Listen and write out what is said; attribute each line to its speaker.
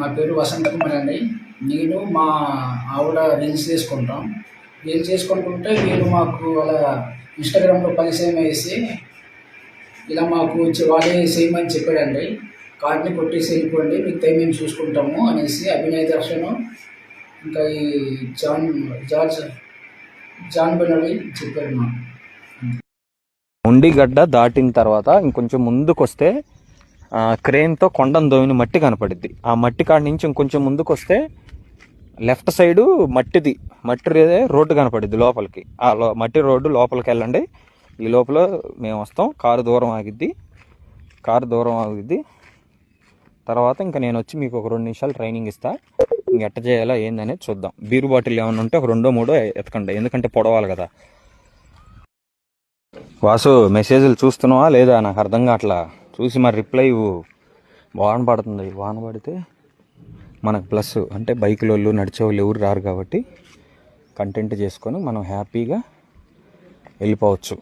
Speaker 1: నా పేరు వసంత కుమార్ అండి. నేను మా ఆవిడ రీల్స్ చేసుకుంటాం. రీల్స్ చేసుకుంటుంటే వీళ్ళు మాకు అలా ఇన్స్టాగ్రామ్లో పరిచయం వేసి ఇలా మాకు వాళ్ళే చేయమని చెప్పాడండి. కార్డ్ని కొట్టేసి వెళ్ళిపోండి, మీకు టైం మేము చూసుకుంటాము అనేసి అభినయ్ దర్శన్ ఇంకా ఈ జాన్ బెనడి చెప్పాడు మాకు.
Speaker 2: ఉండిగడ్డ దాటిన తర్వాత ఇంకొంచెం ముందుకు వస్తే క్రేన్తో కొండను దోవిన మట్టి కనపడిద్ది. ఆ మట్టి కాడి నుంచి ఇంకొంచెం ముందుకు వస్తే లెఫ్ట్ సైడు మట్టి రోడ్డు కనపడిద్ది లోపలికి. ఆ మట్టి రోడ్డు లోపలికి వెళ్ళండి. ఈ లోపల మేము వస్తాం. కారు దూరం ఆగిద్ది. తర్వాత ఇంకా నేను వచ్చి మీకు ఒక 2 నిమిషాలు ట్రైనింగ్ ఇస్తా. ఇంక ఎట్ట చేయాలా ఏందనేది చూద్దాం. బీరు బాటిల్ ఏమైనా ఉంటే ఒక 2-3 ఎతకండి, ఎందుకంటే పొడవాలి కదా. వాసు, మెసేజ్లు చూస్తున్నావా లేదా? నాకు అర్థం కావట్లా. చూసి మరి రిప్లై ఇవ్వు. వాన పడుతుంది. వాన పడితే మనకు ప్లస్, అంటే బైకుల వాళ్ళు నడిచే వాళ్ళు ఎవరు రారు కాబట్టి కంటెంట్ చేసుకొని మనం హ్యాపీగా వెళ్ళిపోవచ్చు.